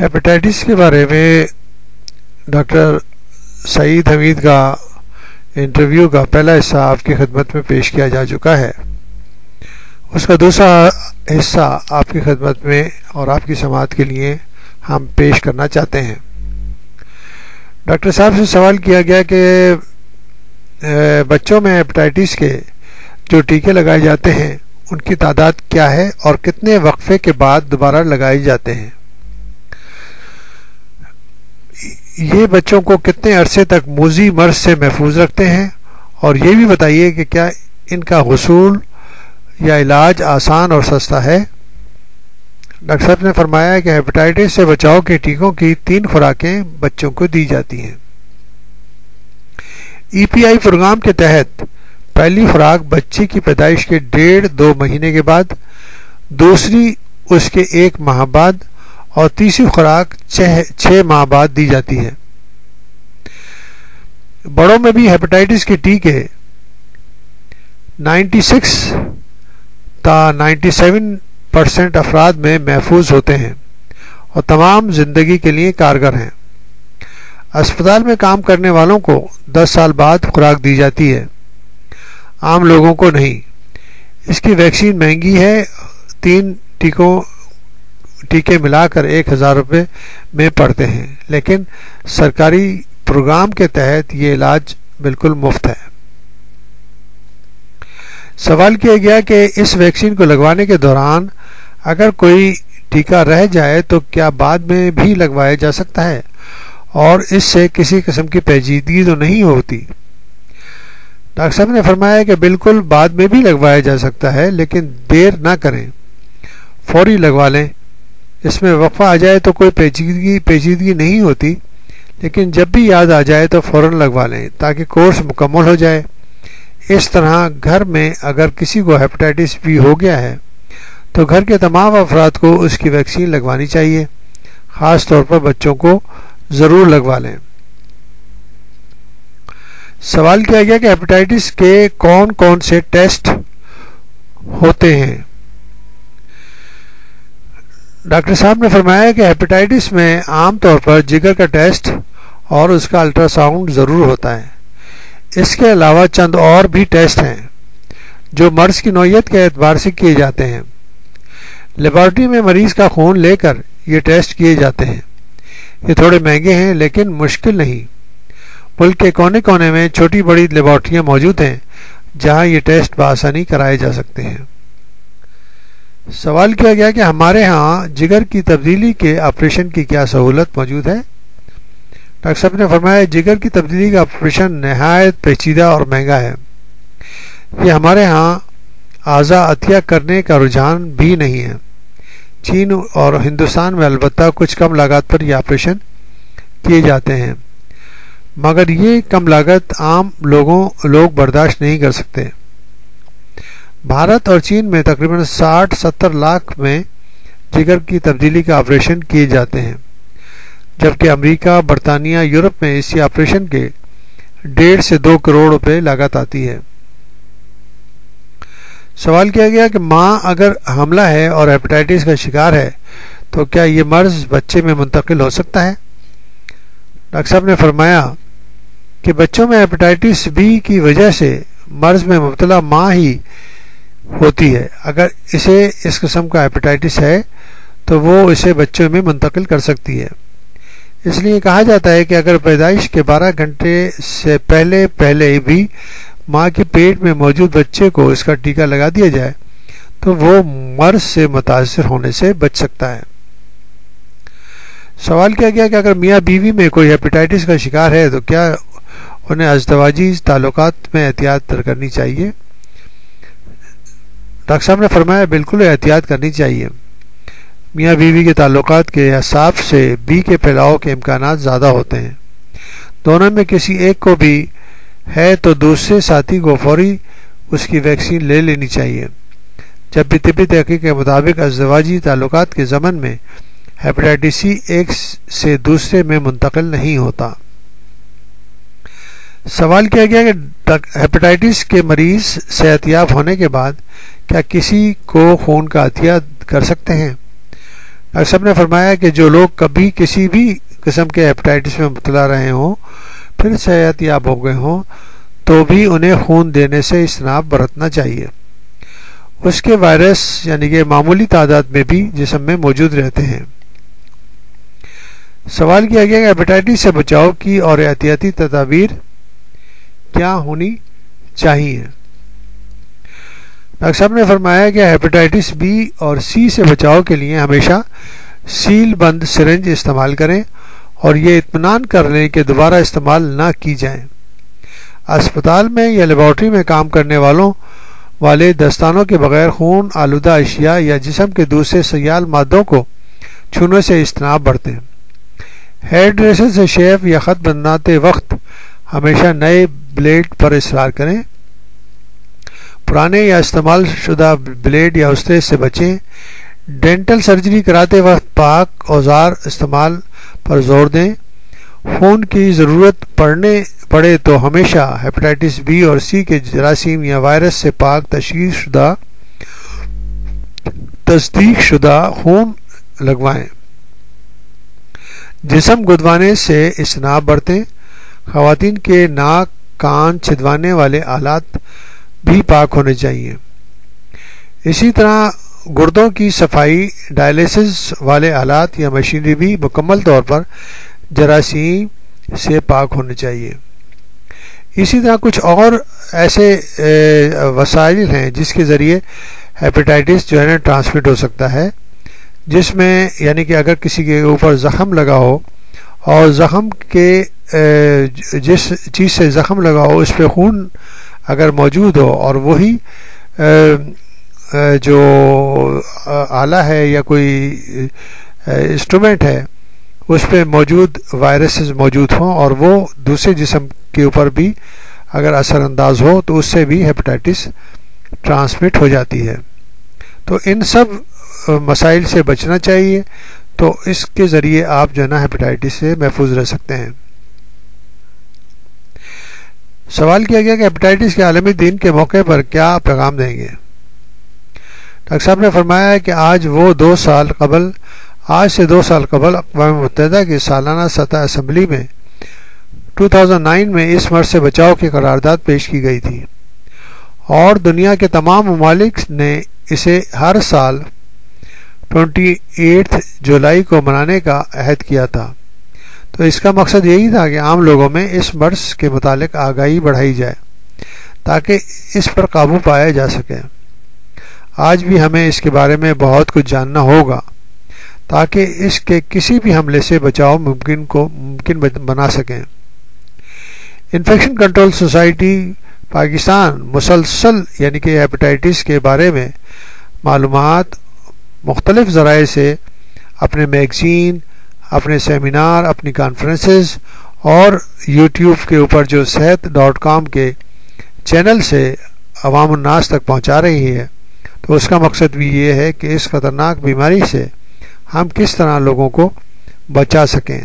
Hepatitis के बारे में डॉक्टर सईद हमीद का इंटरव्यू का पहला हिस्सा आपकी खिदमत में पेश किया जा चुका है। उसका दूसरा हिस्सा आपकी खिदमत में और आपकी समाअत के लिए हम पेश करना चाहते हैं। डॉक्टर साहब से सवाल किया गया कि बच्चों में हेपेटाइटिस के जो टीके लगाए जाते हैं उनकी तादाद क्या है और कितने वक्फे के बाद दोबारा लगाए जाते हैं। ये बच्चों को कितने अरसे तक मूजी मर्ज से महफूज रखते हैं और ये भी बताइए कि क्या इनका हुसूल या इलाज आसान और सस्ता है। डॉक्टर साहब ने फरमाया कि हेपेटाइटिस से बचाव के टीकों की 3 खुराकें बच्चों को दी जाती हैं। ईपीआई प्रोग्राम के तहत पहली खुराक बच्चे की पैदाइश के 1.5-2 महीने के बाद, दूसरी उसके 1 माह बाद और तीसरी खुराक 6 माह बाद दी जाती है। बड़ों में भी हेपेटाइटिस के टीके 96 ता 97% अफराद में महफूज होते हैं और तमाम जिंदगी के लिए कारगर हैं। अस्पताल में काम करने वालों को 10 साल बाद खुराक दी जाती है, आम लोगों को नहीं। इसकी वैक्सीन महंगी है, 3 टीके मिलाकर 1000 रुपये में पड़ते हैं, लेकिन सरकारी प्रोग्राम के तहत ये इलाज बिल्कुल मुफ्त है। सवाल किया गया कि इस वैक्सीन को लगवाने के दौरान अगर कोई टीका रह जाए तो क्या बाद में भी लगवाया जा सकता है और इससे किसी किस्म की पेचीदगी तो नहीं होती। डॉक्टर साहब ने फरमाया कि बिल्कुल बाद में भी लगवाया जा सकता है, लेकिन देर ना करें, फौरी लगवा लें। इसमें वक्फा आ जाए तो कोई पेचीदगी नहीं होती, लेकिन जब भी याद आ जाए तो फौरन लगवा लें ताकि कोर्स मुकम्मल हो जाए। इस तरह घर में अगर किसी को हेपेटाइटिस बी हो गया है तो घर के तमाम अफराद को उसकी वैक्सीन लगवानी चाहिए, ख़ास तौर पर बच्चों को ज़रूर लगवा लें। सवाल किया गया कि हेपेटाइटिस के कौन कौन से टेस्ट होते हैं। डॉक्टर साहब ने फरमाया कि हेपेटाइटिस में आम तौर पर जिगर का टेस्ट और उसका अल्ट्रासाउंड ज़रूर होता है। इसके अलावा चंद और भी टेस्ट हैं जो मर्ज की नौइयत के एतबार से किए जाते हैं। लेबॉरेटरी में मरीज का खून लेकर ये टेस्ट किए जाते हैं। ये थोड़े महंगे हैं लेकिन मुश्किल नहीं। मुल्क के कोने कोने में छोटी बड़ी लेबॉरेटरियां मौजूद हैं जहां ये टेस्ट बआसानी कराए जा सकते हैं। सवाल किया गया कि हमारे यहाँ जिगर की तब्दीली के ऑपरेशन की क्या सहूलत मौजूद है। डॉक्टर साहब ने फरमाया जिगर की तब्दीली का ऑपरेशन नहायत पेचीदा और महंगा है। ये हमारे यहाँ आज़ा अतिया करने का रुझान भी नहीं है। चीन और हिंदुस्तान में अलबत्ता कुछ कम लागत पर यह ऑपरेशन किए जाते हैं, मगर ये कम लागत आम लोग बर्दाश्त नहीं कर सकते। भारत और चीन में तकरीबन 60-70 लाख में जिगर की तब्दीली का ऑपरेशन किए जाते हैं, जबकि अमेरिका, बरतानिया, यूरोप में इसी ऑपरेशन के 1.5 से 2 करोड़ रुपए लागत आती है। सवाल किया गया कि माँ अगर हमला है और हेपेटाइटिस का शिकार है तो क्या ये मर्ज बच्चे में मुंतकिल हो सकता है। डॉक्टर साहब ने फरमाया कि बच्चों में हेपेटाइटिस बी की वजह से मर्ज में मुब्तला माँ ही होती है। अगर इसे इस किस्म का हेपेटाइटिस है तो वो इसे बच्चों में मुंतकिल कर सकती है। इसलिए कहा जाता है कि अगर पैदाइश के 12 घंटे से पहले भी माँ के पेट में मौजूद बच्चे को इसका टीका लगा दिया जाए तो वो मर्ज से मुतासिर होने से बच सकता है। सवाल किया गया कि अगर मियाँ बीवी में कोई हेपेटाइटिस का शिकार है तो क्या उन्हें अज़दवाजी ताल्लुकात में एहतियात करनी चाहिए। डॉक्टर साहब ने फरमाया बिल्कुल एहतियात करनी चाहिए। मियाँ बीवी के ताल्लुकात के हिसाब से बी के फैलाव के इम्कानात ज़्यादा होते हैं। दोनों में किसी एक को भी है तो दूसरे साथी को फौरी उसकी वैक्सीन ले लेनी चाहिए। जब भी तिब्बी तहकीक के मुताबिक अज़दवाजी ताल्लुकात के ज़मन में हेपेटाइटिस सी एक से दूसरे में मुंतकिल नहीं होता। सवाल किया गया कि हेपेटाइटिस के मरीज सेहतयाब होने के बाद क्या किसी को खून का अतिया कर सकते हैं। ڈاکٹر صاحب نے فرمایا کہ جو لوگ کبھی کسی بھی قسم کے ہیپاٹائٹس میں مبتلا رہے ہوں پھر صحت یاب ہو گئے ہوں تو بھی انہیں خون دینے سے اجتناب برتنا چاہیے. اس کے وائرس یعنی کہ معمولی تعداد میں بھی جسم میں موجود رہتے ہیں. سوال کیا گیا کہ ہیپاٹائٹس سے بچاؤ کی اور احتیاطی تدابیر کیا ہونی چاہیے. ڈاکٹر صاحب نے فرمایا کہ ہیپاٹائٹس بی اور سی سے بچاؤ کے لیے ہمیشہ سیل بند سرنج استعمال کریں اور یہ اطمینان کر لیں کہ دوبارہ استعمال نہ کی جائیں. اسپتال میں یا لیبارٹری میں کام کرنے والے دستانوں کے بغیر خون آلودہ اشیاء یا جسم کے دوسرے سیال مادوں کو چھونے سے اجتناب برتیں. ہیئر ڈریسر سے شیف یا خط بناتے وقت ہمیشہ نئے بلیڈ پر اصرار کریں. پرانے یا استعمال شدہ بلیڈ یا استے سے بچیں. ڈینٹل سرجری کراتے وقت پاک اوزار استعمال پر زور دیں. خون کی ضرورت پڑے تو ہمیشہ ہیپاٹائٹس بی اور سی کے جراثیم یا وائرس سے پاک تصدیق شدہ خون لگوائیں. جسم گدوانے سے اجتناب برتیں. خواتین کے ناک کان چھدوانے والے آلات بھی پاک ہونے چاہیے. اسی طرح گردوں کی صفائی ڈائلیسس والے آلات یا مشینری بھی مکمل طور پر جراثیم سے پاک ہونے چاہیے. اسی طرح کچھ اور ایسے وسائل ہیں جس کے ذریعے ہیپاٹائٹس جو ہے نا ٹرانسمٹ ہو سکتا ہے، جس میں یعنی کہ اگر کسی کے اوپر زخم لگا ہو اور زخم کے جس چیز سے زخم لگا ہو اس پہ خون اگر موجود ہو اور وہی جو آلہ ہے یا کوئی انسٹرومنٹ ہے اس پہ موجود وائرسز موجود ہوں اور وہ دوسرے جسم کے اوپر بھی اگر اثر انداز ہو تو اس سے بھی ہیپاٹائٹس ٹرانسمٹ ہو جاتی ہے. تو ان سب مسائل سے بچنا چاہیے، تو اس کے ذریعے آپ جو ہے نا ہیپاٹائٹس سے محفوظ رہ سکتے ہیں. سوال کیا گیا کہ ہیپاٹائٹس کے عالمی دن کے موقع پر کیا پیغام دیں گے. ڈاکٹر صاحب نے فرمایا کہ آج سے 2 سال قبل اقوام متحدہ کی سالانہ سطح اسمبلی میں 2009 میں اس مرض سے بچاؤ کی قرارداد پیش کی گئی تھی اور دنیا کے تمام ممالک نے اسے ہر سال 28 جولائی کو منانے کا عہد کیا تھا. تو اس کا مقصد یہی تھا کہ عام لوگوں میں اس مرض کے متعلق آگاہی بڑھائی جائے تاکہ اس پر قابو پایا جا سکے. آج بھی ہمیں اس کے بارے میں بہت کچھ جاننا ہوگا تاکہ اس کے کسی بھی حملے سے بچاؤ ممکن بنا سکیں. انفیکشن کنٹرول سوسائٹی پاکستان مسلسل یعنی کہ ہیپاٹائٹس کے بارے میں معلومات مختلف ذرائع سے اپنے میگزین، اپنے سیمینار، اپنی کانفرنسز اور یوٹیوب کے اوپر جو صحت.com کے چینل سے عوام الناس تک پہنچا رہی ہے. تو اس کا مقصد بھی یہ ہے کہ اس خطرناک بیماری سے ہم کس طرح لوگوں کو بچا سکیں.